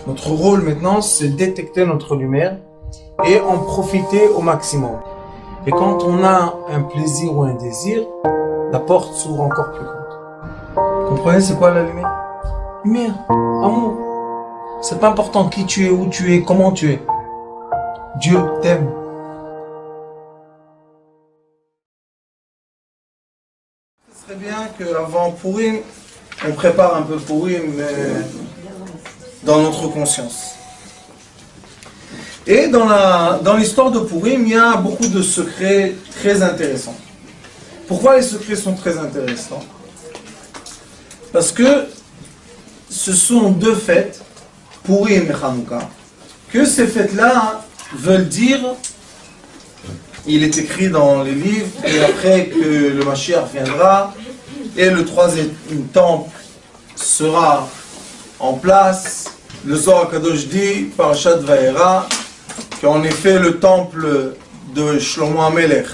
Notre rôle maintenant, c'est détecter notre lumière et en profiter au maximum. Et quand on a un plaisir ou un désir, la porte s'ouvre encore plus grande. Vous comprenez c'est quoi la lumière? Lumière, amour. C'est pas important qui tu es, où tu es, comment tu es. Dieu t'aime. Ce serait bien qu'avant Pourim, on prépare un peu Pourim dans notre conscience. Et dans l'histoire de Pourim, il y a beaucoup de secrets très intéressants. Pourquoi les secrets sont très intéressants? Parce que ce sont deux fêtes, Pourim et Hanouka, que ces fêtes-là veulent dire, il est écrit dans les livres, et après que le Mashiach viendra, et le troisième temple sera en place, le Zohar Kadosh dit, Parashat Vayera, qu'en effet le temple de Shlomo HaMelech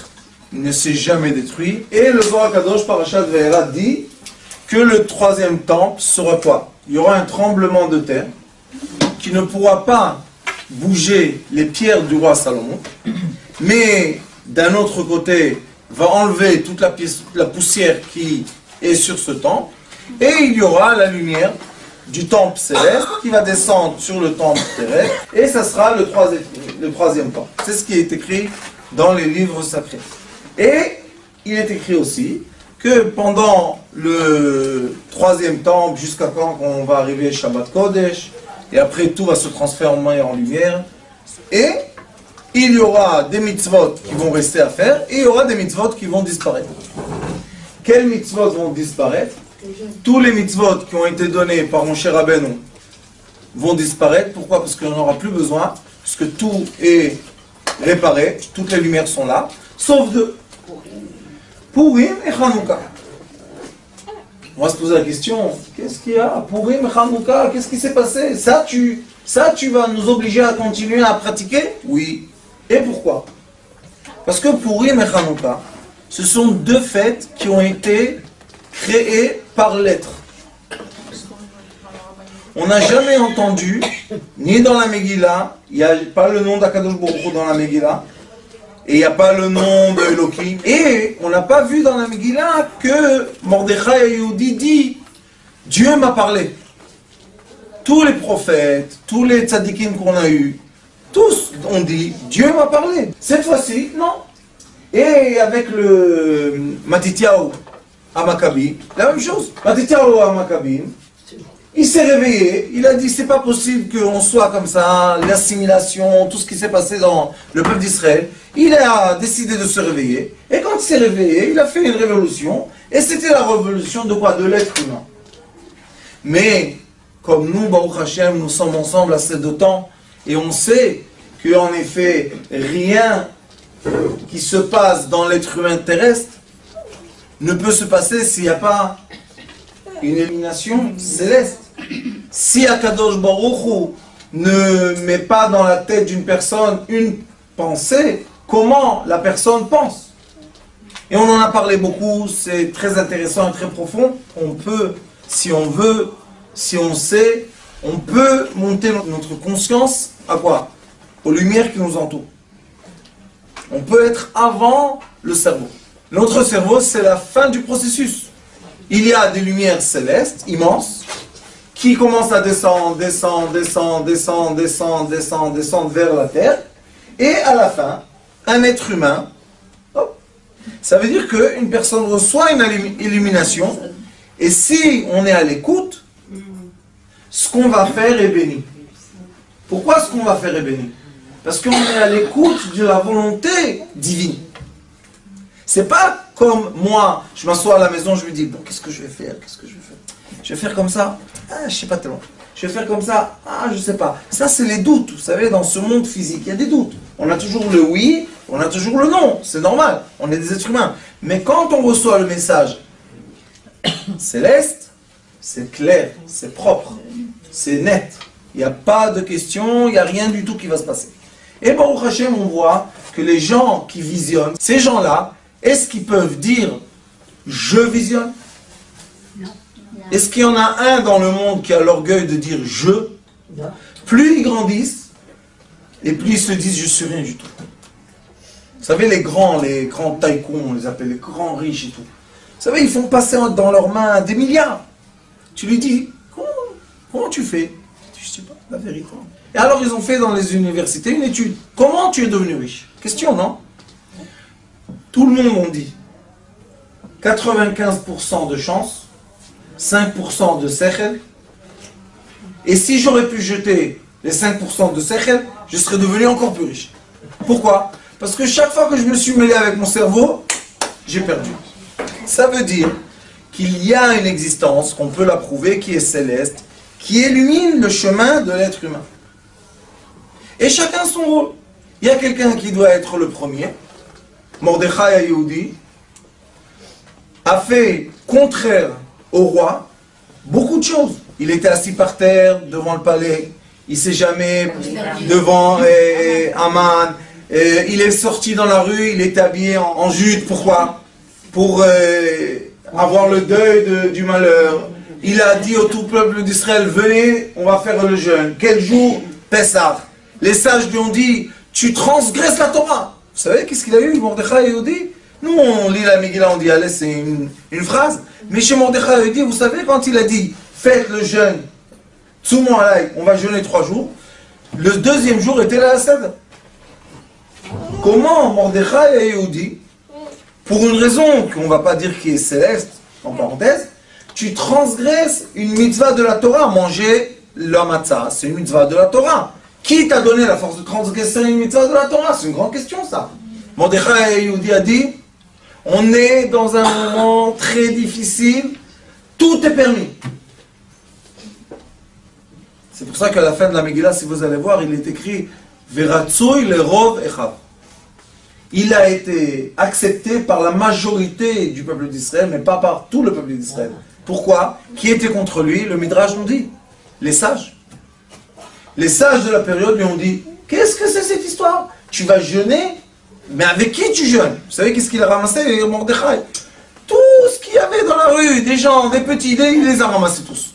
ne s'est jamais détruit, et le Zohar Kadosh Parashat Vayera dit que le troisième temple sera quoi? Il y aura un tremblement de terre qui ne pourra pas bouger les pierres du roi Salomon, mais d'un autre côté va enlever toute la poussière qui est sur ce temple, et il y aura la lumière du temple céleste qui va descendre sur le temple terrestre, et ça sera le troisième temple. C'est ce qui est écrit dans les livres sacrés. Et il est écrit aussi que pendant le troisième temple, jusqu'à quand on va arriver Shabbat Kodesh, et après tout va se transformer en lumière, et il y aura des mitzvot qui vont rester à faire, et il y aura des mitzvot qui vont disparaître. Quels mitzvot vont disparaître? Tous les mitzvot qui ont été donnés par Moshe Rabbeinu vont disparaître. Pourquoi? Parce qu'on n'en aura plus besoin, puisque tout est réparé, toutes les lumières sont là, sauf deux. Pourim et Hanouka. On va se poser la question, qu'est-ce qu'il y a? Pourim et Hanouka, qu'est-ce qui s'est passé? Ça, tu vas nous obliger à continuer à pratiquer? Oui. Et pourquoi? Parce que Pourim et Hanouka, ce sont deux fêtes qui ont été créées par lettres. On n'a jamais entendu, ni dans la Megillah, il n'y a pas le nom d'Akadosh Baruch Hu dans la Megillah, et il n'y a pas le nom de Elohim, et on n'a pas vu dans la Megillah que Mordechai Yehudi dit « Dieu m'a parlé ». Tous les prophètes, tous les tzadikim qu'on a eus, tous ont dit « Dieu m'a parlé ». Cette fois-ci, non. Et avec le Matityahu à Maccabi, la même chose. Matityahu à Maccabi, il s'est réveillé, il a dit c'est pas possible qu'on soit comme ça, l'assimilation, tout ce qui s'est passé dans le peuple d'Israël. Il a décidé de se réveiller, et quand il s'est réveillé, il a fait une révolution, et c'était la révolution de quoi? De l'être humain. Mais, comme nous, Baruch Hashem, nous sommes ensemble assez de temps, et on sait qu'en effet, rien qui se passe dans l'être humain terrestre ne peut se passer s'il n'y a pas une élimination céleste. Si Akadosh Baruch Hu ne met pas dans la tête d'une personne une pensée, comment la personne pense? Et on en a parlé beaucoup, c'est très intéressant et très profond. On peut, si on veut, si on sait, on peut monter notre conscience à quoi? Aux lumières qui nous entourent. On peut être avant le cerveau. Notre cerveau, c'est la fin du processus. Il y a des lumières célestes, immenses, qui commencent à descendre vers la Terre. Et à la fin, un être humain, hop, ça veut dire qu'une personne reçoit une illumination, et si on est à l'écoute, ce qu'on va faire est béni. Pourquoi ce qu'on va faire est béni? Parce qu'on est à l'écoute de la volonté divine. C'est pas comme moi, je m'assois à la maison, je me dis, bon, qu'est-ce que je vais faire? Je vais faire comme ça? Ah, je sais pas tellement. Je vais faire comme ça? Ah, je sais pas. Ça, c'est les doutes. Vous savez, dans ce monde physique, il y a des doutes. On a toujours le oui, on a toujours le non. C'est normal. On est des êtres humains. Mais quand on reçoit le message céleste, c'est clair, c'est propre, c'est net. Il n'y a pas de question, il n'y a rien du tout qui va se passer. Et Baruch Hashem, on voit que les gens qui visionnent, ces gens-là, est-ce qu'ils peuvent dire « je visionne » ? Est-ce qu'il y en a un dans le monde qui a l'orgueil de dire « je » ? plus ils grandissent, et plus ils se disent je suis rien du tout. Vous savez, les grands tycoons, on les appelle les grands riches et tout. Vous savez, ils font passer dans leurs mains des milliards. Tu lui dis, comment tu fais? Je sais pas, la vérité. Et alors ils ont fait dans les universités une étude. Comment tu es devenu riche? Question, non? Tout le monde on dit 95% de chance, 5% de sechel. Et si j'aurais pu jeter les 5% de sechel, je serais devenu encore plus riche. Pourquoi? Parce que chaque fois que je me suis mêlé avec mon cerveau, j'ai perdu. Ça veut dire qu'il y a une existence, qu'on peut la prouver, qui est céleste, qui illumine le chemin de l'être humain. Et chacun son rôle. Il y a quelqu'un qui doit être le premier. Mordechai Ayoudi a fait contraire au roi beaucoup de choses. Il était assis par terre devant le palais. Il ne s'est jamais devant Aman. Il est sorti dans la rue, il est habillé en jude. Pourquoi? Pour avoir le deuil du malheur. Il a dit au tout peuple d'Israël, venez, on va faire le jeûne. Quel jour? Pessah. Les sages lui ont dit, tu transgresses la Torah. Vous savez qu'est-ce qu'il a eu, Mordechai Yehudi? Nous, on lit la Megillah, on dit, allez, c'est une phrase. Mais chez Mordechai Yehudi, vous savez, quand il a dit, faites le jeûne, Tsumo alay, on va jeûner 3 jours, le deuxième jour était la Seder. Comment Mordechai Yehudi, pour une raison qu'on ne va pas dire qui est céleste, en parenthèse, tu transgresses une mitzvah de la Torah, manger la matzah, c'est une mitzvah de la Torah. Qui t'a donné la force de transgresser une mitzvah de la Torah? C'est une grande question, ça. Mordechai Yehudi a dit, on est dans un moment très difficile, tout est permis. C'est pour ça qu'à la fin de la Megillah, si vous allez voir, il est écrit Veratzoy le rov echav. Il a été accepté par la majorité du peuple d'Israël, mais pas par tout le peuple d'Israël. Pourquoi? Qui était contre lui? Le Midrash nous dit, les sages. Les sages de la période lui ont dit, qu'est-ce que c'est cette histoire? Tu vas jeûner? Mais avec qui tu jeûnes? Vous savez qu'est-ce qu'il a ramassé, Mordechai? Tout ce qu'il y avait dans la rue, des gens, des petits, il les a ramassés tous.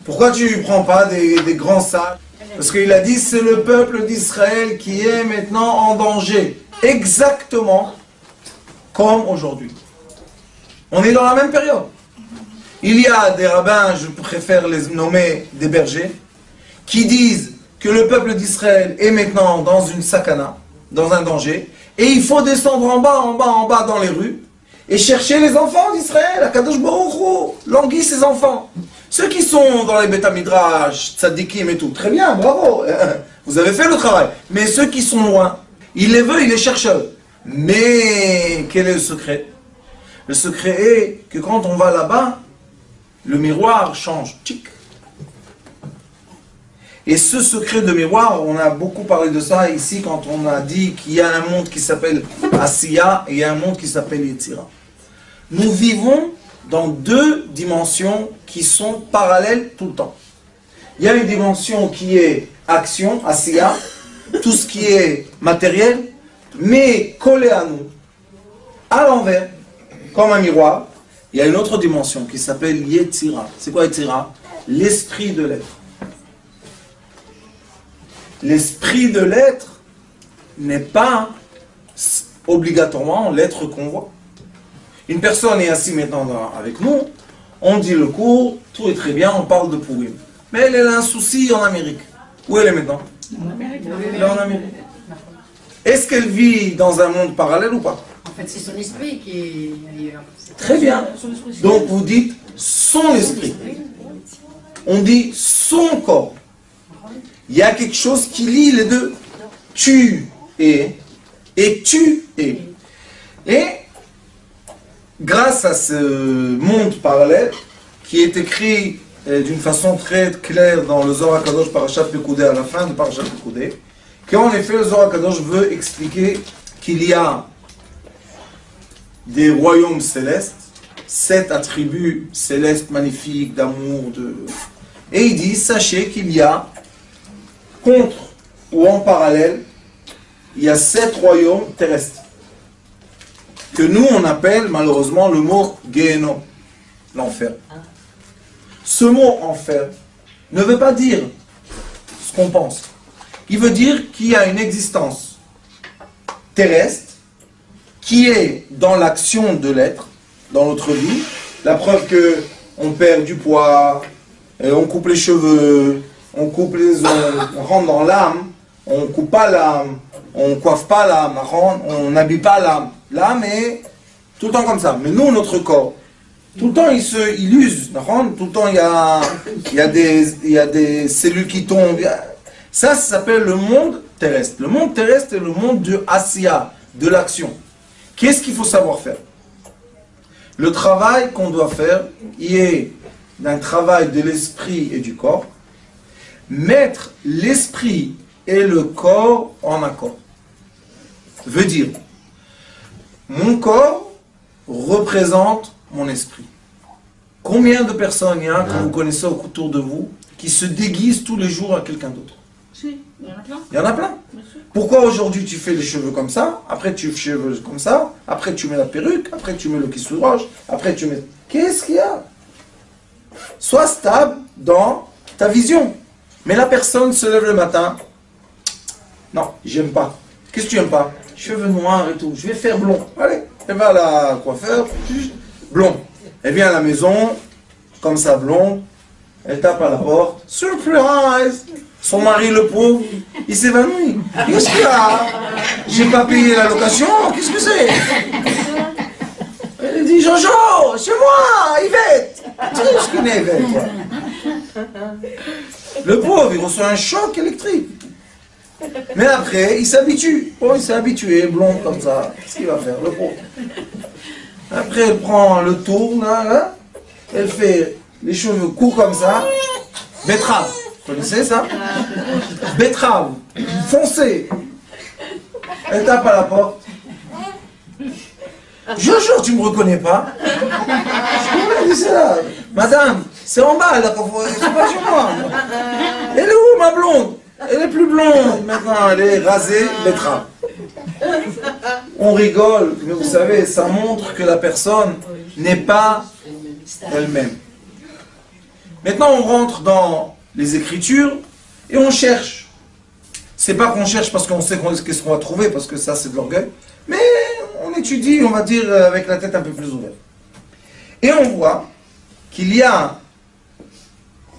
Pourquoi tu ne prends pas des grands sages? Parce qu'il a dit, c'est le peuple d'Israël qui est maintenant en danger. Exactement comme aujourd'hui. On est dans la même période. Il y a des rabbins, je préfère les nommer des bergers, qui disent que le peuple d'Israël est maintenant dans une sakana, dans un danger, et il faut descendre en bas dans les rues, et chercher les enfants d'Israël, Akadosh Baruch Hu, languit ses enfants. Ceux qui sont dans les Beth Midrash, tzadikim et tout, très bien, bravo, vous avez fait le travail. Mais ceux qui sont loin, il les veut, il les cherche. Mais quel est le secret? Le secret est que quand on va là-bas, le miroir change. Tchic. Et ce secret de miroir, on a beaucoup parlé de ça ici quand on a dit qu'il y a un monde qui s'appelle Asiya et il y a un monde qui s'appelle Yetzira. Nous vivons dans 2 dimensions qui sont parallèles tout le temps. Il y a une dimension qui est action, Asiya, tout ce qui est matériel, mais collé à nous, à l'envers, comme un miroir. Il y a une autre dimension qui s'appelle Yetzira. C'est quoi Yetzira? L'esprit de l'être. L'esprit de l'être n'est pas obligatoirement l'être qu'on voit. Une personne est assise maintenant avec nous, on dit le cours, tout est très bien, on parle de Purim. Mais elle a un souci en Amérique. Où elle est maintenant? En Amérique. Elle est en Amérique. Est-ce qu'elle vit dans un monde parallèle ou pas? En fait, c'est son esprit qui est ailleurs. Très bien. Donc vous dites son esprit. On dit son corps. Il y a quelque chose qui lie les deux. Tu es et tu es. Et grâce à ce monde parallèle qui est écrit d'une façon très claire dans le Zohar HaKadosh Parashat Pekudei, à la fin de Parashat Pekudei, qu'en effet le Zohar HaKadosh veut expliquer qu'il y a des royaumes célestes, 7 attributs célestes magnifiques d'amour, et il dit, sachez qu'il y a contre ou en parallèle, il y a 7 royaumes terrestres que nous on appelle malheureusement le mot Gehenom, l'enfer. Ce mot enfer ne veut pas dire ce qu'on pense. Il veut dire qu'il y a une existence terrestre qui est dans l'action de l'être, dans notre vie. La preuve que on perd du poids, on coupe les cheveux, on coupe les ongles, on rentre dans l'âme, on coupe pas l'âme, on coiffe pas l'âme, on n'habille pas l'âme. L'âme est tout le temps comme ça. Mais nous, notre corps, tout le temps il use, tout le temps il y a des cellules qui tombent. Ça s'appelle le monde terrestre. Le monde terrestre est le monde de Asiya, de l'action. Qu'est-ce qu'il faut savoir faire? Le travail qu'on doit faire, il est d'un travail de l'esprit et du corps. Mettre l'esprit et le corps en accord. Veut dire, mon corps représente mon esprit. Combien de personnes il y a que vous connaissez autour de vous qui se déguisent tous les jours à quelqu'un d'autre? Si, il y en a plein. Il y en a plein. Pourquoi aujourd'hui tu fais les cheveux comme ça, après tu fais les cheveux comme ça, après tu mets la perruque, après tu mets le kissouroche, après tu mets... Qu'est-ce qu'il y a? Sois stable dans ta vision. Mais la personne se lève le matin. Non, j'aime pas. Qu'est-ce que tu n'aimes pas? Cheveux noirs et tout. Je vais faire blond. Allez, elle va à la coiffeur, blond. Elle vient à la maison, comme ça blond. Elle tape à la porte. Surprise! Son mari, le pauvre, il s'évanouit. Qu'est-ce qu'il y a? J'ai pas payé la location, qu'est-ce que c'est? Elle dit, Jojo, c'est moi, Yvette. Tu sais ce qu'il est, Yvette, toi. Le pauvre, il reçoit un choc électrique. Mais après, il s'habitue. Oh, il s'est habitué, blond comme ça. Qu'est-ce qu'il va faire, le pauvre? Après, elle prend le tour, là. Elle fait les cheveux courts comme ça. Betterave. Vous connaissez ça? Betterave. Foncé. Elle tape à la porte. Jojo, tu me reconnais pas? Je dis ça. Madame, c'est en bas, là, c'est pas chez moi. Elle est où, ma blonde? Elle est plus blonde. Maintenant, elle est rasée, betterave. On rigole, mais vous savez, ça montre que la personne n'est pas elle-même. Maintenant, on rentre dans les Écritures et on cherche. C'est pas qu'on cherche parce qu'on sait qu'est-ce qu'on va trouver, parce que ça, c'est de l'orgueil. Mais on étudie, on va dire, avec la tête un peu plus ouverte. Et on voit qu'il y a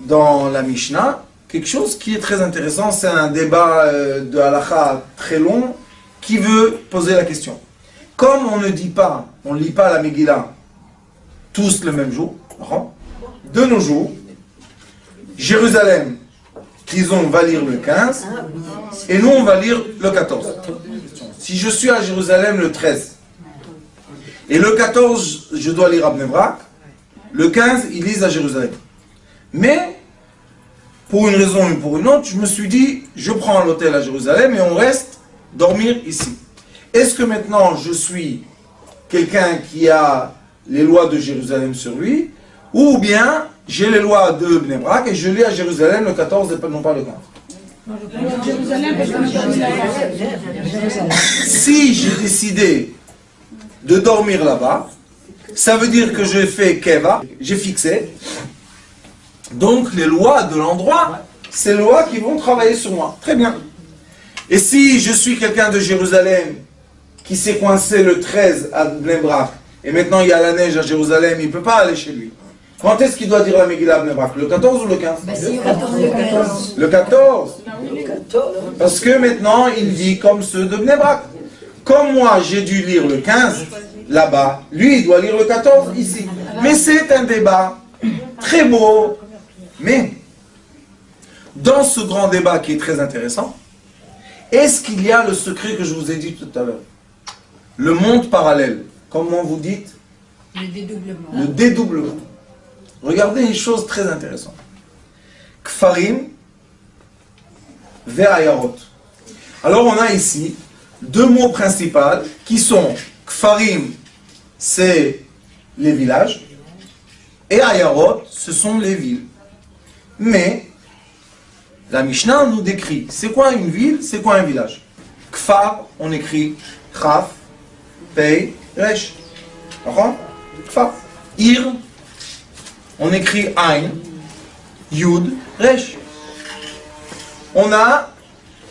dans la Mishnah quelque chose qui est très intéressant. C'est un débat de halakha très long qui veut poser la question. Comme on ne dit pas, on ne lit pas la Megillah tous le même jour, de nos jours, Jérusalem, disons, va lire le 15, et nous on va lire le 14. Si je suis à Jérusalem le 13, et le 14, je dois lire à Bnei Brak, le 15, ils lisent à Jérusalem. Mais, pour une raison ou pour une autre, je me suis dit, je prends l'hôtel à Jérusalem et on reste dormir ici. Est-ce que maintenant je suis quelqu'un qui a les lois de Jérusalem sur lui, ou bien j'ai les lois de Bnei Brak et je lis à Jérusalem le 14 et non pas le 15? Si j'ai décidé de dormir là-bas, ça veut dire que j'ai fait Keva, j'ai fixé. Donc les lois de l'endroit, c'est les lois qui vont travailler sur moi. Très bien. Et si je suis quelqu'un de Jérusalem qui s'est coincé le 13 à Bnei Brak, et maintenant il y a la neige à Jérusalem, il ne peut pas aller chez lui. Quand est-ce qu'il doit dire la Megillah à Bnei Brak? Le 14 ou le 15? Le 14. Parce que maintenant il dit comme ceux de Bnei Brak. Comme moi j'ai dû lire le 15 là-bas, lui il doit lire le 14 ici. Mais c'est un débat très beau. Mais dans ce grand débat qui est très intéressant, est-ce qu'il y a le secret que je vous ai dit tout à l'heure? Le monde parallèle. Comment vous dites? Le dédoublement. Le dédoublement. Regardez une chose très intéressante. Kfarim ve'ayarot. Alors on a ici deux mots principaux qui sont Kfarim, c'est les villages, et Ayarot, ce sont les villes. Mais la Mishnah nous décrit, c'est quoi une ville, c'est quoi un village? Kfar, on écrit Chaf, Pei, Resh. Kfar. Ir, on écrit Ain, Yud, Resh. on a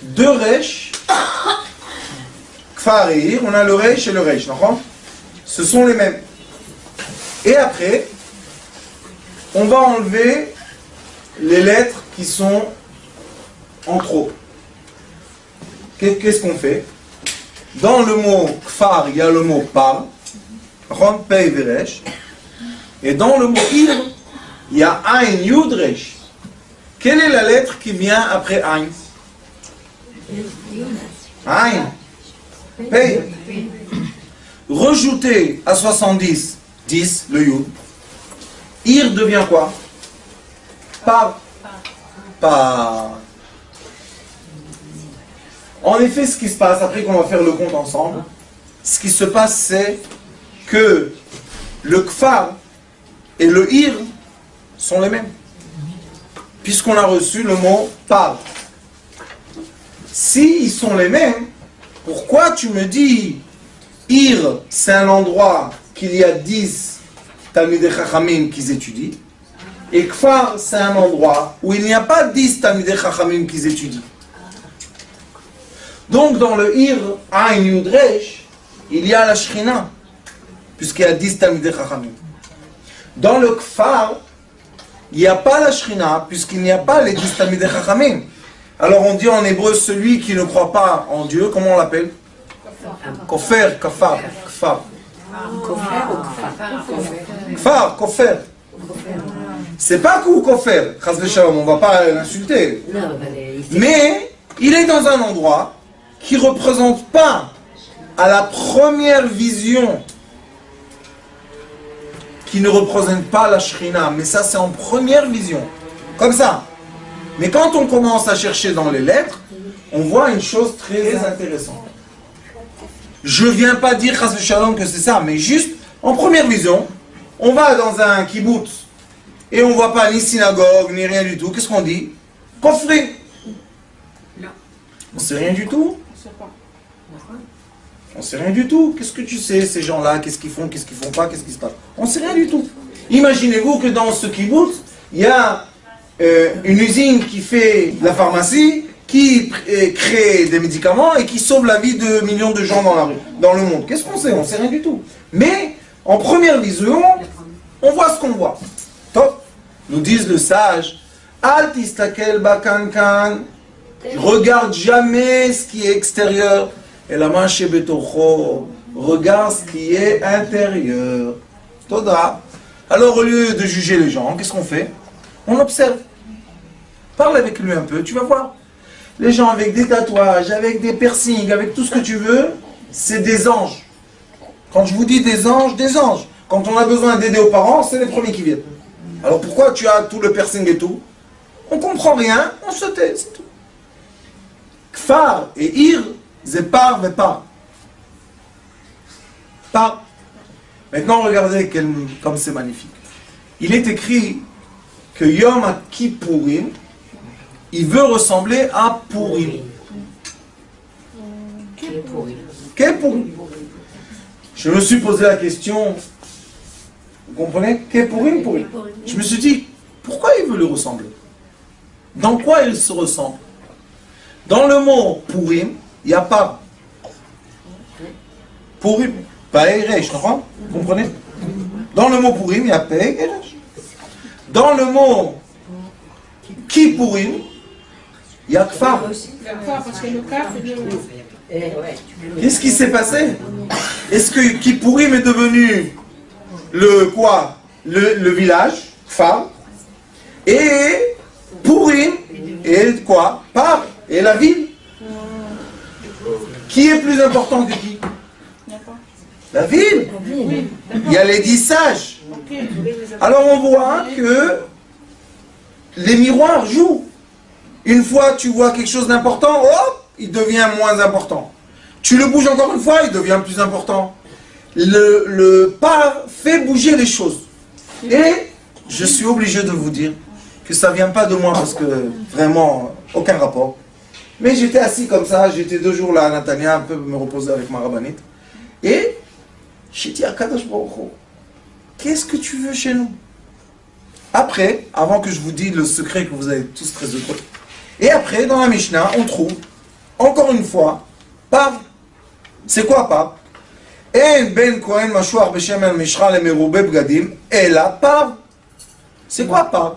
deux resh, kfar et ir, on a le resh et le resh, d'accord? Ce sont les mêmes. Et après, on va enlever les lettres qui sont en trop. Qu'est-ce qu'on fait? Dans le mot kfar, il y a le mot par, pei veresh, et dans le mot ir, il y a ein, yud, resh. Quelle est la lettre qui vient après ein? Ein. Pei. Rajouter à 70, 10, le yud. Ir devient quoi? Par. Par. En effet, ce qui se passe, après qu'on va faire le compte ensemble, ce qui se passe, c'est que le kfar et le ir sont les mêmes. Puisqu'on a reçu le mot par. Si ils sont les mêmes, pourquoi tu me dis ir, c'est un endroit qu'il y a 10 Talmidei Chachamim qui étudient, et kfar, c'est un endroit où il n'y a pas 10 Talmidei Chachamim qui étudient. Donc dans le ir, ein, yud, resh, il y a la Shekhinah, puisqu'il y a 10 Talmidei Chachamim. Dans le kfar, il n'y a pas la Shekhinah, puisqu'il n'y a pas les 10 Talmidei Chachamim. Alors on dit en hébreu, celui qui ne croit pas en Dieu, comment on l'appelle? Kofer, kafar, kfar. Kfar, kofer. C'est pas kofer, chas v'shalom, on ne va pas l'insulter. Mais il est dans un endroit qui ne représente pas à la première vision, qui ne représente pas la Shekhinah, mais ça c'est en première vision, comme ça. Mais quand on commence à chercher dans les lettres, on voit une chose très intéressante. Je ne viens pas dire chas v'shalom que c'est ça, mais juste en première vision, on va dans un kibbutz et on ne voit pas ni synagogue ni rien du tout. Qu'est-ce qu'on dit? Kofri. On ne sait rien du tout. On ne sait rien du tout. Qu'est-ce que tu sais, ces gens-là? Qu'est-ce qu'ils font? Qu'est-ce qu'ils font pas? Qu'est-ce qui se passe? On ne sait rien du tout. Imaginez-vous que dans ce kibbutz, il y a une usine qui fait la pharmacie, qui crée des médicaments et qui sauve la vie de millions de gens dans la rue, dans le monde. Qu'est-ce qu'on sait? On ne sait rien du tout. Mais, en première vision, on voit ce qu'on voit. Top. Nous disent le sage, Al tistakel bakankan, regarde jamais ce qui est extérieur, et la main chez betocho, regarde ce qui est intérieur. Toda. Alors, au lieu de juger les gens, qu'est-ce qu'on fait? On observe. Parle avec lui un peu, tu vas voir. Les gens avec des tatouages, avec des piercings, avec tout ce que tu veux, c'est des anges. Quand je vous dis des anges, des anges. Quand on a besoin d'aider aux parents, c'est les premiers qui viennent. Alors pourquoi tu as tout le piercing et tout? On comprend rien, on se tait, c'est tout. Kfar et ir, c'est par et par. Par. Maintenant regardez comme c'est magnifique. Il est écrit que Yom Kippourim, il veut ressembler à Purim. Kippourim. Je me suis posé la question, vous comprenez? Kippourim, Purim. Je me suis dit, pourquoi il veut le ressembler? Dans quoi il se ressemble? Dans le mot Purim, il n'y a pas Purim, pas Eresh, vous comprenez? Dans le mot Purim, il y a Pei Eresh. Dans le mot Kippourim, il y a Kfar. Qu'est-ce qui s'est passé? Est-ce que Kippourim est devenu le quoi? Le village, Kfar, et Purim est quoi? Par, et la ville. Qui est plus important que qui? La ville. Il y a les 10 sages. Alors on voit que les miroirs jouent. Une fois tu vois quelque chose d'important, hop, il devient moins important. Tu le bouges encore une fois, il devient plus important. Le par fait bouger les choses. Et je suis obligé de vous dire que ça ne vient pas de moi parce que vraiment aucun rapport. Mais j'étais assis comme ça, j'étais 2 jours là à Natania, un peu me reposer avec ma rabbinite. Et j'ai dit à Kadosh Baruch Hu, qu'est-ce que tu veux chez nous? Après, avant que je vous dise le secret que vous avez tous très heureux, Et après, dans la Mishnah, on trouve, encore une fois, Pav. C'est quoi Pav? En ben Kohen Mashuach Beshem El Mishra Le Merube Bgadim, Ela Pav. C'est quoi Pav?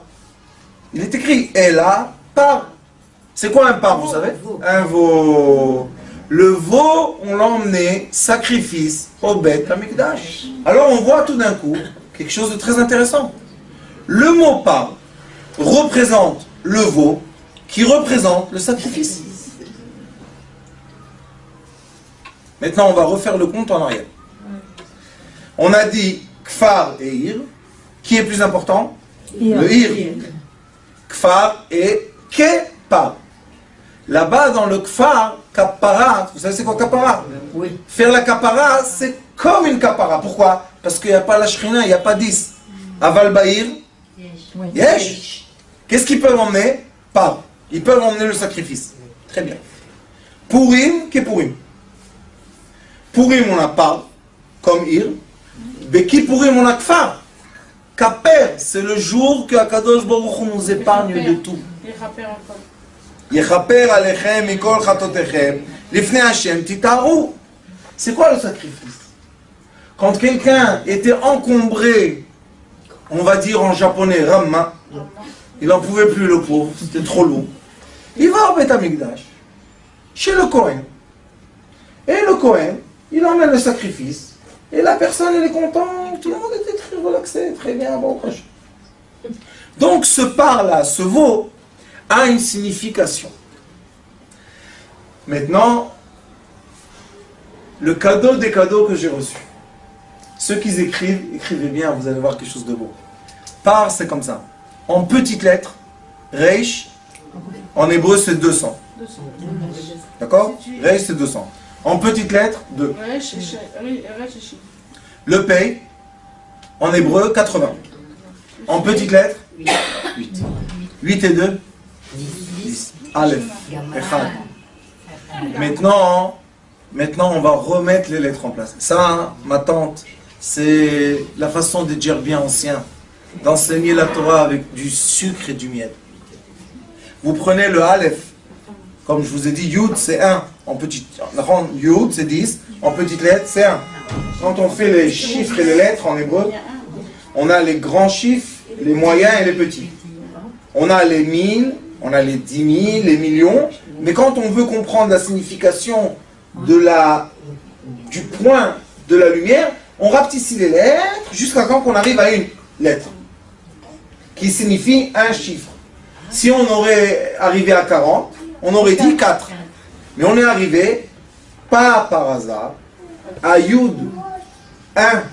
Il est écrit Ela Pav. C'est quoi un Pav, vous savez? Un veau. Le veau, on l'a emmené sacrifice au Beth Amikdash. Alors on voit tout d'un coup quelque chose de très intéressant. Le mot Pav représente le veau qui représente le sacrifice. Maintenant, on va refaire le compte en arrière. On a dit Kfar et Ir. Qui est plus important? Le Ir. Kfar et Kepa. Là-bas, dans le Kfar, Kapara, vous savez c'est quoi Kapara? Oui. Faire la Kapara, c'est comme une Kapara. Pourquoi? Parce qu'il n'y a pas la Shrina, il n'y a pas 10. Aval Bahir, Yesh. Qu'est-ce qu'ils peuvent emmener? Pas. Ils peuvent emmener le sacrifice. Très bien. Purim, qu'est Purim? Purim, on n'a pas, comme Ir. Beki Purim, on a Kfar. Kaper, c'est le jour que Akadosh Baruch Hu nous épargne de tout. Yechaper alechem mikol chatotechem lifnei Hashem titaru. C'est quoi le sacrifice? Quand quelqu'un était encombré, on va dire en japonais, Ramma, il n'en pouvait plus le pauvre, c'était trop lourd. Il va au Beth Amikdash, chez le Kohen. Et le Kohen, il emmène le sacrifice. Et la personne, elle est contente, tout le monde était très relaxé, très bien, bon proche. Donc ce par-là, ce veau, a une signification. Maintenant, le cadeau des cadeaux que j'ai reçus. Ceux qui écrivent, écrivez bien, vous allez voir quelque chose de beau. Par, c'est comme ça. En petites lettres, Reish, en hébreu c'est 200. D'accord? Reish c'est 200. En petites lettres, 2. Le Pei, en hébreu, 80. En petites lettres, 8. 8 et 2, 10. Aleph, Echad. Maintenant, on va remettre les lettres en place. Ça, ma tante, c'est la façon de dire bien ancien, d'enseigner la Torah avec du sucre et du miel. Vous prenez le Aleph, comme je vous ai dit, Yud c'est 1, en petite, Yud c'est 10, en petites lettres c'est 1. Quand on fait les chiffres et les lettres en hébreu, on a les grands chiffres, les moyens et les petits. On a les 1000, on a les 10 000, les millions, mais quand on veut comprendre la signification du point de la lumière, on rapetissait les lettres jusqu'à quand on arrive à une lettre qui signifie un chiffre. Si on aurait arrivé à 40, on aurait dit 4. Mais on est arrivé, pas par hasard, à Yud 1.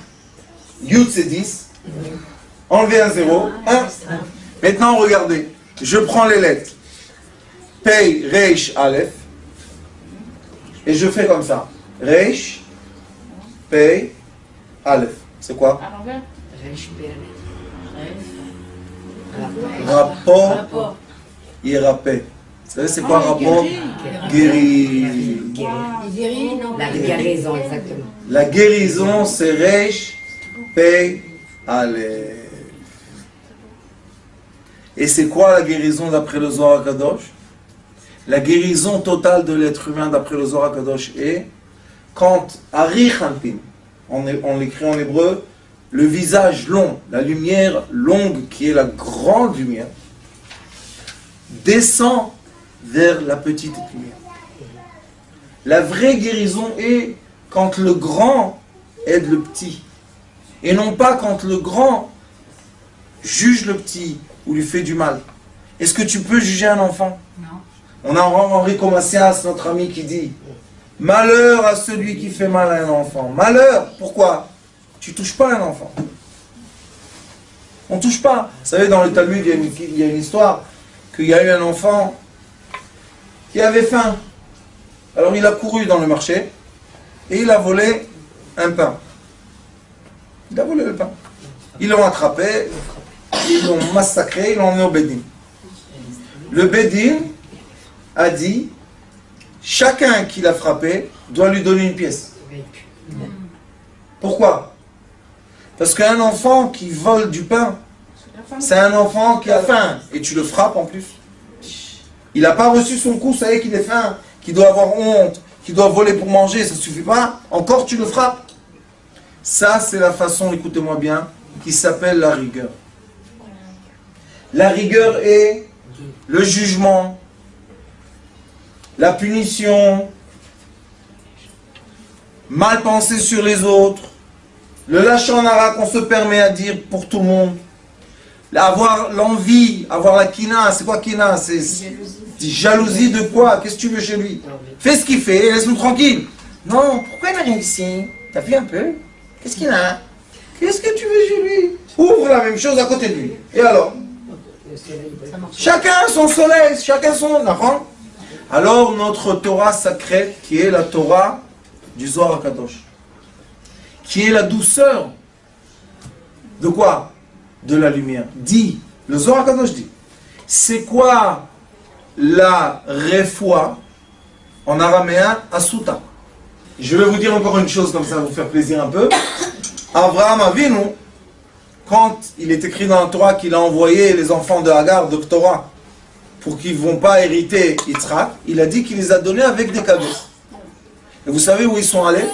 Yud c'est 10. Enlever un 0, 1. Maintenant regardez, je prends les lettres. Pei, Reish, Aleph. Et je fais comme ça. Reish, Pei, Aleph. C'est quoi? Rapport, Irapé. Vous savez c'est quoi rapport? Guéri. La guérison, exactement. La guérison c'est Reish, Pei, Aleph. Et c'est quoi la guérison d'après le Zohar HaKadosh? La guérison totale de l'être humain d'après le Zohar HaKadosh est quand Ari Hanpin, on l'écrit en hébreu, le visage long, la lumière longue qui est la grande lumière, descend vers la petite lumière. La vraie guérison est quand le grand aide le petit. Et non pas quand le grand juge le petit ou lui fait du mal. Est-ce que tu peux juger un enfant? Non. On a Enrico Macias, notre ami, qui dit « Malheur à celui qui fait mal à un enfant. » Malheur, pourquoi? Tu touches pas un enfant. On touche pas. Vous savez, dans le Talmud, il y a une histoire qu'il y a eu un enfant qui avait faim. Alors il a couru dans le marché et il a volé un pain. Il a volé le pain. Ils l'ont attrapé, ils l'ont massacré, ils l'ont emmené au Bédin. Le Bédin a dit, chacun qui l'a frappé doit lui donner une pièce. Pourquoi? Parce qu'un enfant qui vole du pain, c'est un enfant qui a faim, et tu le frappes en plus. Il n'a pas reçu son coup, ça y est qu'il est faim, qu'il doit avoir honte, qu'il doit voler pour manger, ça ne suffit pas. Encore tu le frappes. Ça, c'est la façon, écoutez-moi bien, qui s'appelle la rigueur. La rigueur est le jugement, la punition, mal penser sur les autres, le lachon hara qu'on se permet à dire pour tout le monde, avoir l'envie, avoir la kina. C'est quoi kina? C'est jalousie de quoi? Qu'est-ce que tu veux chez lui? Fais ce qu'il fait et laisse-nous tranquille. Non, pourquoi il n'a rien ici? T'as vu un peu? Qu'est-ce qu'il a? Qu'est-ce que tu veux chez lui? Ouvre la même chose à côté de lui. Et alors? Chacun son soleil, chacun son enfant. Alors notre Torah sacrée, qui est la Torah du Zohar HaKadosh, qui est la douceur de quoi? De la lumière. Dit, le Zohar HaKadosh dit, c'est quoi la refoua en araméen asuta? Je vais vous dire encore une chose comme ça, vous faire plaisir un peu. Abraham Avinu, quand il est écrit dans la Torah qu'il a envoyé les enfants de Hagar, de Torah, pour qu'ils ne vont pas hériter Yitzhak, il a dit qu'il les a donnés avec des cadeaux. Et vous savez où ils sont allés?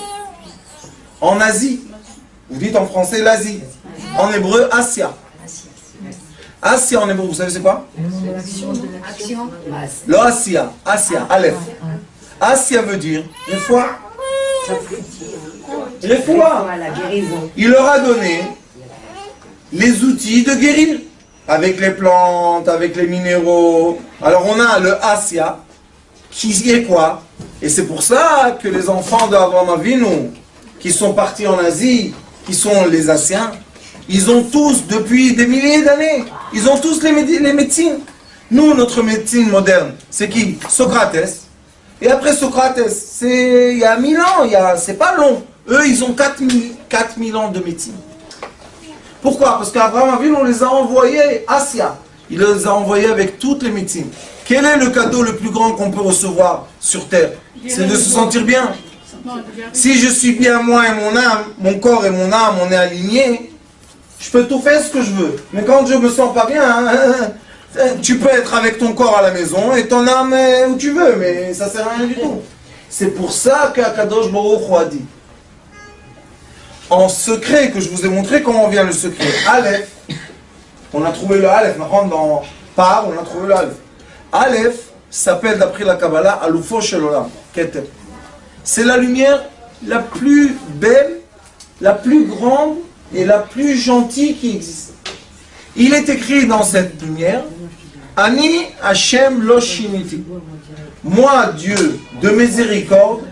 En Asie. Vous dites en français l'Asie. En hébreu, Asia. Asia en hébreu, vous savez c'est quoi? Action. Le Asia. Asia, Aleph. Asia veut dire une fois. Les fois. La guérison. Il leur a donné les outils de guérir. Avec les plantes, avec les minéraux. Alors on a le Asia, qui est quoi? Et c'est pour ça que les enfants d'Abraham Avinu, qui sont partis en Asie, qui sont les Asiens, ils ont tous, depuis des milliers d'années, ils ont tous les médecines. Nous, notre médecine moderne, c'est qui? Socrates. Et après Socrates, c'est il y a 1000 ans, c'est pas long. Eux, ils ont 4000 ans de médecine. Pourquoi? Parce qu'Abraham Avinu, on les a envoyés Asia. Il les a envoyés avec toutes les médecines. Quel est le cadeau le plus grand qu'on peut recevoir sur terre? C'est de se sentir bien. Si je suis bien moi et mon âme, mon corps et mon âme, on est alignés, je peux tout faire ce que je veux. Mais quand je me sens pas bien, tu peux être avec ton corps à la maison et ton âme où tu veux, mais ça sert à rien du tout. C'est pour ça qu'Akadosh Baruch Hu a dit, en secret, que je vous ai montré comment vient le secret. Aleph, on a trouvé le Aleph, dans Par, on a trouvé le Aleph. Aleph s'appelle d'après la Kabbalah Alufo Shel Olam, Keter. C'est la lumière la plus belle, la plus grande et la plus gentille qui existe. Il est écrit dans cette lumière, Ani Hashem lo shiniti. Moi, Dieu de miséricorde,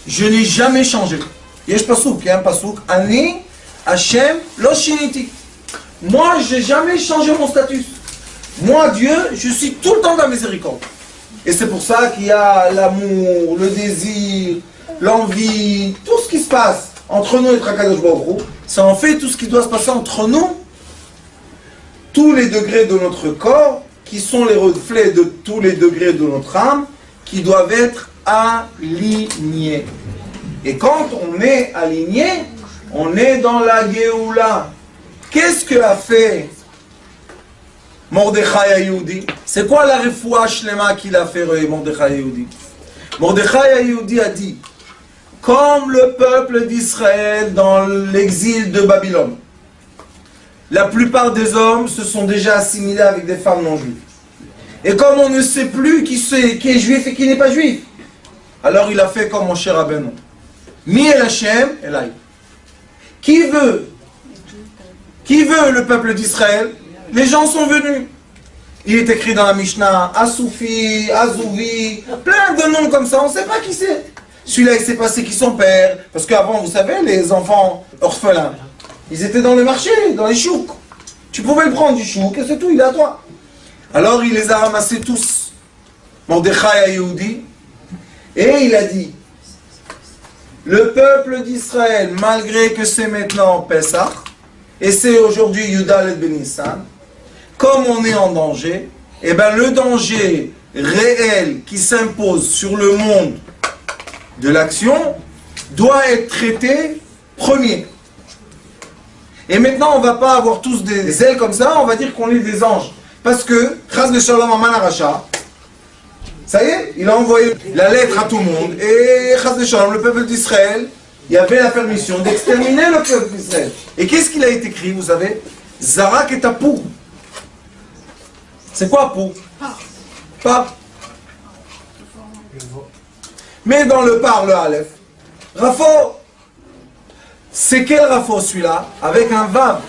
je n'ai jamais changé. Yesh pasuk, il y a un pasuk, Ani Hashem lo shiniti. Moi, je n'ai jamais changé mon statut. Moi, Dieu, je suis tout le temps dans la miséricorde. Et c'est pour ça qu'il y a l'amour, le désir, l'envie, tout ce qui se passe entre nous et Akadosh Baruch Hu, c'est en fait tout ce qui doit se passer entre nous, tous les degrés de notre corps, qui sont les reflets de tous les degrés de notre âme, qui doivent être alignés. Et quand on est aligné, on est dans la Géoula. Qu'est-ce que a fait Mordechai Hayoudi? C'est quoi la refoua shlema qu'il a fait Mordechai Hayoudi? Mordechai Hayoudi a dit, comme le peuple d'Israël dans l'exil de Babylone, la plupart des hommes se sont déjà assimilés avec des femmes non juives. Et comme on ne sait plus qui est juif et qui n'est pas juif, alors il a fait comme mon cher Rabbeinu. Mi el Hashem elai. Qui veut le peuple d'Israël? Les gens sont venus. Il est écrit dans la Mishnah, Asoufi, Azouvi, plein de noms comme ça, on ne sait pas qui c'est. Celui-là, il s'est passé qui son père. Parce qu'avant, vous savez, les enfants orphelins, ils étaient dans les marchés, dans les chouks. Tu pouvais le prendre du chouk et c'est tout, il est à toi. Alors il les a ramassés tous. Mordechai Hayoudi. Et il a dit, le peuple d'Israël, malgré que c'est maintenant Pessah, et c'est aujourd'hui Yudal et Benissan, comme on est en danger, et bien le danger réel qui s'impose sur le monde de l'action doit être traité premier. Et maintenant on ne va pas avoir tous des ailes comme ça, on va dire qu'on est des anges. Parce que, Chas de Shalom Aman Aracha, Ça y est, il a envoyé la lettre à tout le monde. Et Chas v'Shalom, le peuple d'Israël, il y avait la permission d'exterminer le peuple d'Israël. Et qu'est-ce qu'il a été écrit, vous savez? Zarak et Tapou. C'est quoi Pou? Par. Mais dans le par, le Aleph, Rafo, c'est quel Rafo celui-là? Avec un Vav.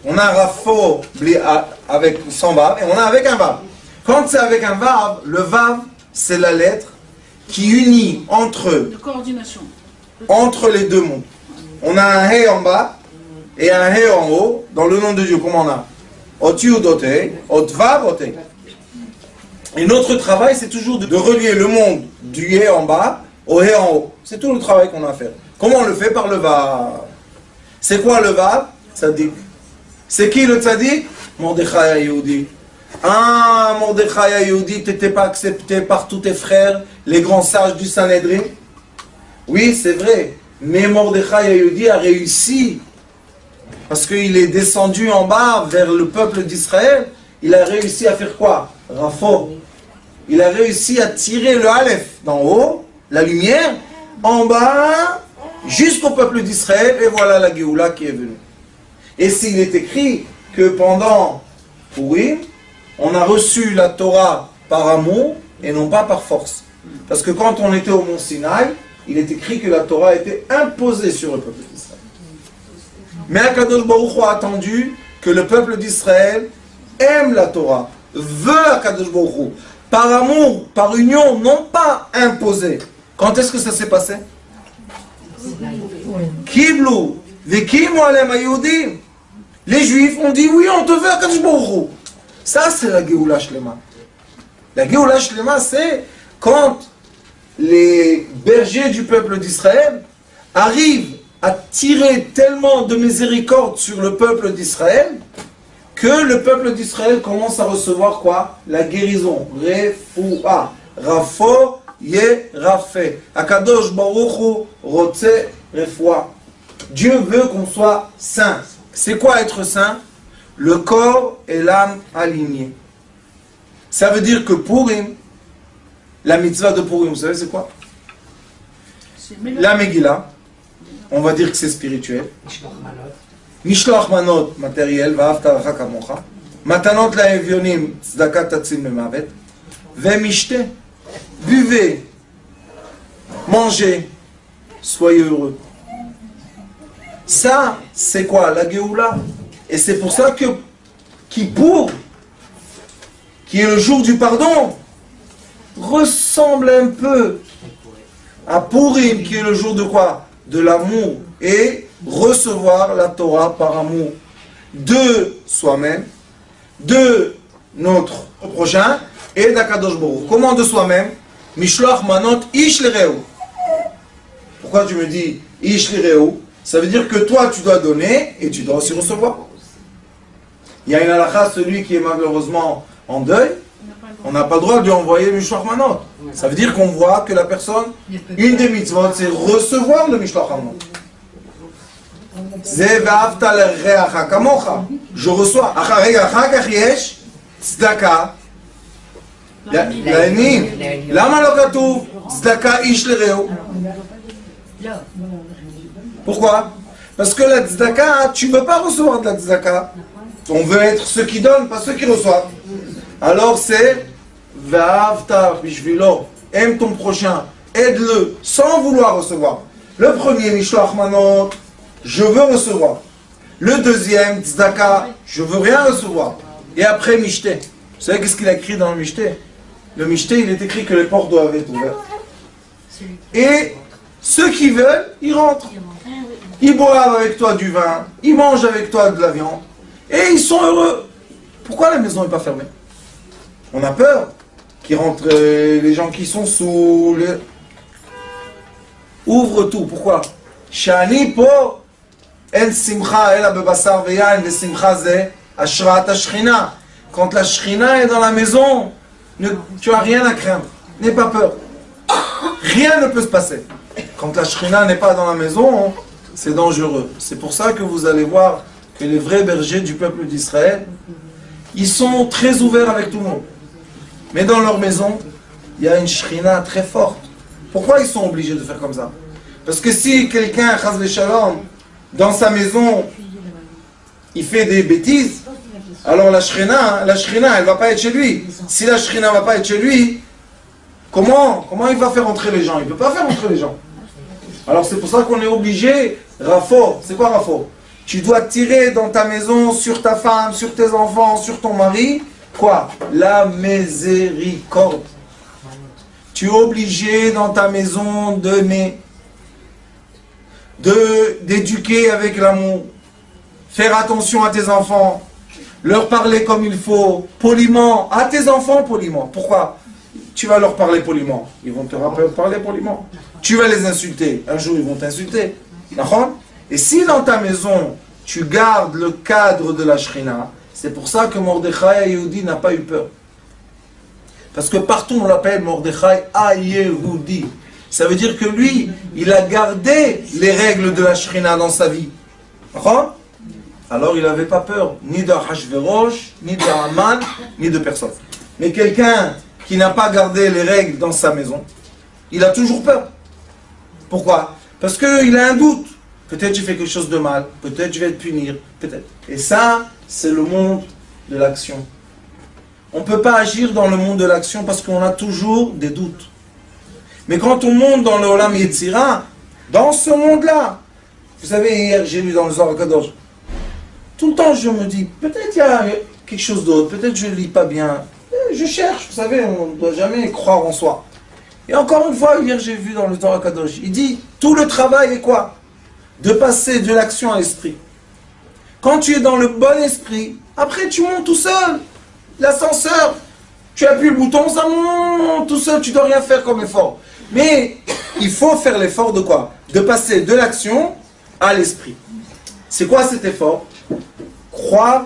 On a un Rafo avec sans Vav et on a avec un Vav. Quand c'est avec un Vav, le Vav, c'est la lettre qui unit De coordination. entre les deux mondes. On a un He en bas et un He en haut dans le nom de Dieu. Comment on a? Oti ou dote, ot Vav, ote. Et notre travail, c'est toujours de relier le monde du He en bas au He en haut. C'est tout le travail qu'on a à faire. Comment on le fait? Par le Vav. C'est quoi le Vav? Tzadik. C'est qui le Tzadik? Mordechai HaYehudi. Ah, Mordechai HaYehudi, t'étais pas accepté par tous tes frères, les grands sages du Sanhedrin? Oui, c'est vrai. Mais Mordechai HaYehudi a réussi. Parce qu'il est descendu en bas vers le peuple d'Israël. Il a réussi à faire quoi? Rafo. Il a réussi à tirer le Aleph d'en haut, la lumière, en bas, jusqu'au peuple d'Israël. Et voilà la Géoula qui est venue. Et s'il est écrit que pendant Purim, on a reçu la Torah par amour et non pas par force. Parce que quand on était au mont Sinaï, il est écrit que la Torah était imposée sur le peuple d'Israël. Mais Akadosh Baruch Hu a attendu que le peuple d'Israël aime la Torah, veut Akadosh Baruch Hu, par amour, par union, non pas imposée. Quand est-ce que ça s'est passé? Kiblu, vekimu alem hayudim. Les Juifs ont dit oui, on te veut Akadosh Baruch Hu. Ça, c'est la Géoula Shlema. La Géoula Shlema, c'est quand les bergers du peuple d'Israël arrivent à tirer tellement de miséricorde sur le peuple d'Israël que le peuple d'Israël commence à recevoir quoi? La guérison. Refoua. Rafo ye rafé. Akadosh Baruch Hu rotse refoua. Dieu veut qu'on soit saint. C'est quoi être saint? Le corps et l'âme alignés. Ça veut dire que Purim, la mitzvah de Purim, vous savez c'est quoi? La Megillah, on va dire que c'est spirituel. Mishloach manot, matériel, va'afta l'cha kamocha. Matanot la'evyonim, tzedaka tatzim lemavet. Ve'mishte, buvez, mangez, soyez heureux. Ça, c'est quoi? La Géoula. Et c'est pour ça que Kippour, qui est le jour du pardon, ressemble un peu à Purim, qui est le jour de quoi? De l'amour. Et recevoir la Torah par amour de soi-même, de notre prochain et d'Akadosh Baruch Hu. Comment de soi-même? Mishloach manot ish l'ireu. Pourquoi tu me dis ish l'ireu? Ça veut dire que toi tu dois donner et tu dois aussi recevoir. Il y a une halakha, celui qui est malheureusement en deuil, on n'a pas le droit de lui envoyer Mishloach manot. Ça veut dire qu'on voit que la personne, une des mitzvot, c'est recevoir le Mishloach manot. Je reçois. Tzedaka. לעניים. למה לא כתוב צדקה איש לרעהו? Pourquoi? Parce que la tzedaka, tu ne veux pas recevoir de la tzedaka. On veut être ceux qui donnent, pas ceux qui reçoivent. Alors c'est Ve'ahavta bishvilo. Aime ton prochain, aide-le, sans vouloir recevoir. Le premier, Mishloach manot, je veux recevoir. Le deuxième, tzedaka, je veux rien recevoir. Et après, mishte. Vous savez qu'est-ce qu'il a écrit dans le mishte? Le mishte, il est écrit que les portes doivent être ouvertes. Et ceux qui veulent, ils rentrent. Ils boivent avec toi du vin, ils mangent avec toi de la viande, et ils sont heureux. Pourquoi la maison n'est pas fermée? On a peur qu'ils rentrent les gens qui sont sous. Ouvre tout. Pourquoi? Shani po en simcha ela bebasar veyain ve simcha ze ashrat ashchina. Quand la Shrina est dans la maison, tu n'as rien à craindre. N'aie pas peur. Rien ne peut se passer. Quand la Shrina n'est pas dans la maison, c'est dangereux. C'est pour ça que vous allez voir que les vrais bergers du peuple d'Israël, ils sont très ouverts avec tout le monde. Mais dans leur maison, il y a une shrina très forte. Pourquoi ils sont obligés de faire comme ça? Parce que si quelqu'un, chas v'shalom, dans sa maison, il fait des bêtises, alors la shrina, elle va pas être chez lui. Si la shrina va pas être chez lui, comment il va faire entrer les gens? Il peut pas faire entrer les gens. Alors c'est pour ça qu'on est obligé, Rafo, c'est quoi Rafo? Tu dois tirer dans ta maison, sur ta femme, sur tes enfants, sur ton mari, quoi? La miséricorde. Tu es obligé dans ta maison d'éduquer avec l'amour, faire attention à tes enfants, leur parler comme il faut, poliment, à tes enfants poliment. Pourquoi? Tu vas leur parler poliment, ils vont te parler poliment. Tu vas les insulter, un jour ils vont t'insulter. D'accord? Et si dans ta maison, tu gardes le cadre de la Shrina, c'est pour ça que Mordechai Yehudi n'a pas eu peur. Parce que partout on l'appelle Mordechai Yehudi. Ça veut dire que lui, il a gardé les règles de la Shrina dans sa vie. D'accord? Alors il n'avait pas peur, ni de Hachverosh, ni de Haman, ni de personne. Mais quelqu'un qui n'a pas gardé les règles dans sa maison, il a toujours peur. Pourquoi? Parce qu'il a un doute. Peut-être tu fais quelque chose de mal, peut-être je vais te punir, peut-être. Et ça, c'est le monde de l'action. On ne peut pas agir dans le monde de l'action parce qu'on a toujours des doutes. Mais quand on monte dans le Olam Yetzira, dans ce monde-là, vous savez, hier j'ai lu dans le Zohar HaKadosh, tout le temps je me dis, peut-être il y a quelque chose d'autre, peut-être je ne lis pas bien. Je cherche, vous savez, on ne doit jamais croire en soi. Et encore une fois, hier j'ai vu dans le Zohar HaKadosh, il dit, tout le travail est quoi? De passer de l'action à l'esprit. Quand tu es dans le bon esprit, après tu montes tout seul. L'ascenseur, tu appuies le bouton, ça monte tout seul, tu ne dois rien faire comme effort. Mais il faut faire l'effort de quoi? De passer de l'action à l'esprit. C'est quoi cet effort? Croire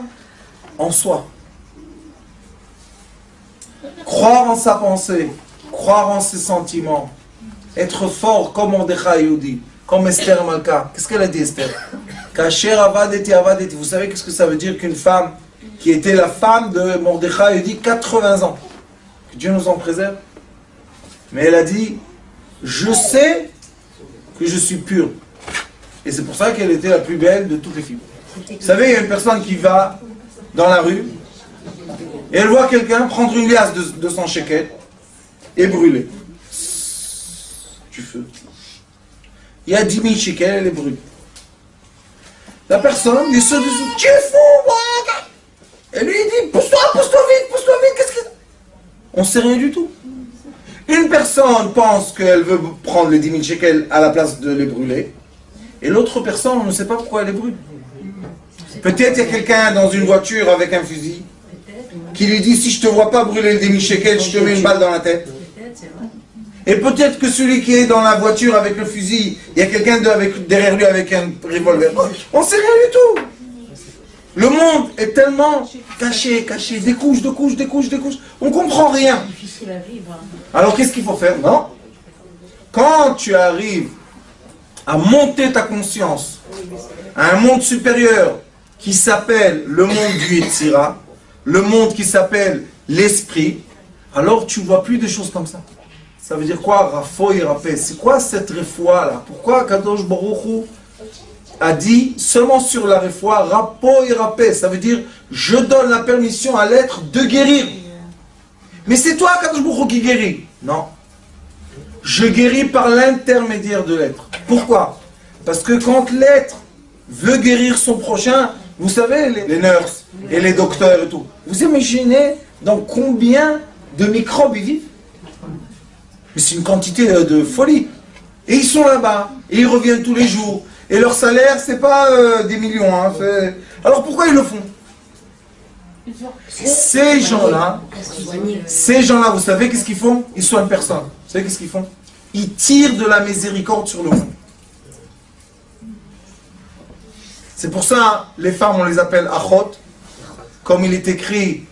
en soi. Croire en sa pensée. Croire en ses sentiments. Être fort comme Mordechai Yehudi. Comme Esther Malka. Qu'est-ce qu'elle a dit, Esther? Kacher avadeti avadeti. Vous savez qu'est-ce que ça veut dire qu'une femme qui était la femme de Mordechai Yehudi 80 ans. Que Dieu nous en préserve. Mais elle a dit, je sais que je suis pure. Et c'est pour ça qu'elle était la plus belle de toutes les filles. Vous savez, il y a une personne qui va dans la rue et elle voit quelqu'un prendre une liasse de son shekel et brûler. Du feu. Il y a 10 000 shekels, elle est brûlée. La personne lui saute dessus. Tu es fou, et lui il dit, pousse-toi vite, qu'est-ce que... On ne sait rien du tout. Une personne pense qu'elle veut prendre les 10 000 shekels à la place de les brûler, et l'autre personne, on ne sait pas pourquoi elle les brûle. Peut-être il y a quelqu'un dans une voiture avec un fusil qui lui dit, si je ne te vois pas brûler les 10 000 shekels, je te mets une balle dans la tête. Et peut-être que celui qui est dans la voiture avec le fusil, il y a quelqu'un derrière lui avec un revolver. On ne sait rien du tout. Le monde est tellement caché, des couches. On ne comprend rien. Alors qu'est-ce qu'il faut faire? Non. Quand tu arrives à monter ta conscience à un monde supérieur qui s'appelle le monde du Yetzira, le monde qui s'appelle l'esprit, alors tu ne vois plus des choses comme ça. Ça veut dire quoi? Rafo et Rapé. C'est quoi cette refoua là? Pourquoi Kadosh Baruch Hu a dit seulement sur la refoua, Rapo et Rapé? Ça veut dire je donne la permission à l'être de guérir. Mais c'est toi Kadosh Baruch Hu qui guéris. Non. Je guéris par l'intermédiaire de l'être. Pourquoi? Parce que quand l'être veut guérir son prochain, vous savez, les nurses et les docteurs et tout, vous imaginez dans combien de microbes ils vivent? Mais c'est une quantité de folie. Et ils sont là-bas, et ils reviennent tous les jours. Et leur salaire, c'est pas des millions. Hein, alors pourquoi ils le font? Ces gens-là, vous savez qu'est-ce qu'ils font? Ils soignent personne. Vous savez qu'est-ce qu'ils font? Ils tirent de la miséricorde sur le monde. C'est pour ça, les femmes, on les appelle achot. Comme il est écrit,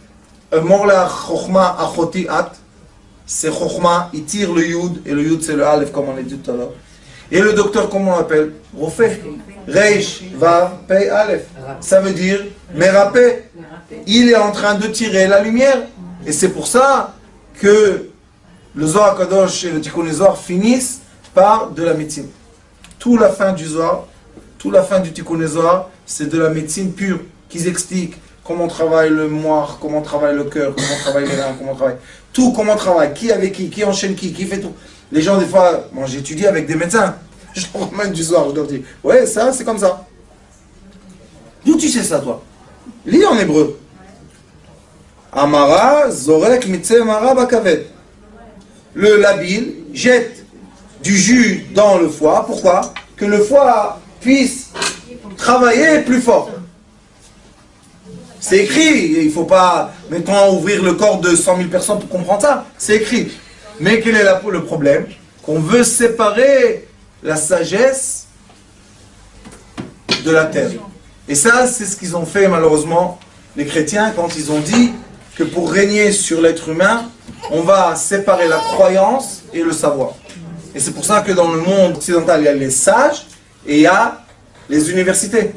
morla chokhma achoti at. C'est chokhma, il tire le yud, et le yud c'est le alef, comme on l'a dit tout à l'heure. Et le docteur, comment on l'appelle? Rofé. Reish, va, pei, alef. Ça veut dire, merapé. Il est en train de tirer la lumière. Et c'est pour ça que le Zohar Kadosh et le Tikkun Zohar finissent par de la médecine. Toute la fin du Zohar, toute la fin du Tikkun Zohar, c'est de la médecine pure, qu'ils expliquent comment travaille le moire, comment travaille le cœur, comment travaille les reins, comment travaille tout, comment travaille, qui avec qui enchaîne qui fait tout. Les gens, des fois, moi j'étudie avec des médecins, je leur ramène du Zohar, je leur dis, ouais, ça c'est comme ça. D'où tu sais ça, toi? Lis en hébreu. Amara, Zorek, Mitze, Mara, Bakavet. Le labile jette du jus dans le foie. Pourquoi? Que le foie puisse travailler plus fort. C'est écrit. Il ne faut pas, mettons, ouvrir le corps de 100 000 personnes pour comprendre ça. C'est écrit. Mais quel est le problème? Qu'on veut séparer la sagesse de la terre. Et ça, c'est ce qu'ils ont fait malheureusement, les chrétiens, quand ils ont dit que pour régner sur l'être humain, on va séparer la croyance et le savoir. Et c'est pour ça que dans le monde occidental, il y a les sages et il y a les universités.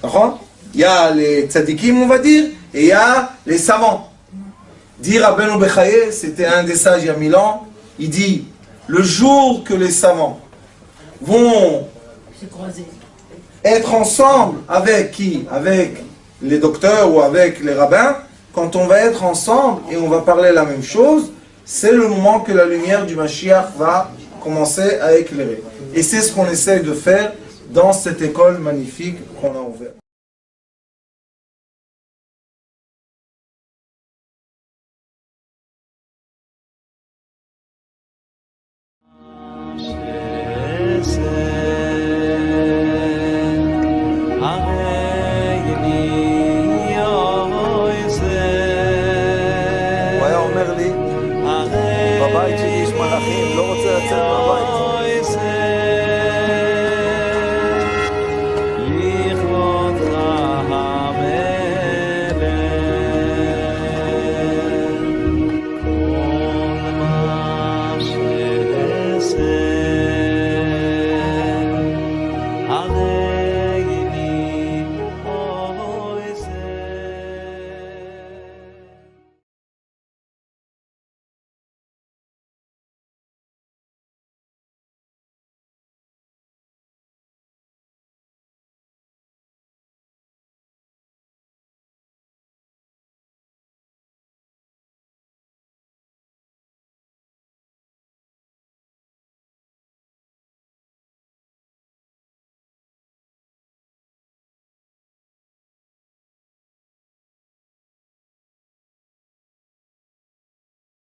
D'accord? Il y a les tzadikim, on va dire, et il y a les savants. Dit Rabbeinu Bechaye, c'était un des sages il y a 1000 ans, il dit, le jour que les savants vont être ensemble avec qui? Avec les docteurs ou avec les rabbins. Quand on va être ensemble et on va parler la même chose, c'est le moment que la lumière du Mashiach va commencer à éclairer. Et c'est ce qu'on essaye de faire dans cette école magnifique qu'on a ouverte. בבית שלי יש מלאכים, לא רוצה לצאת מהבית.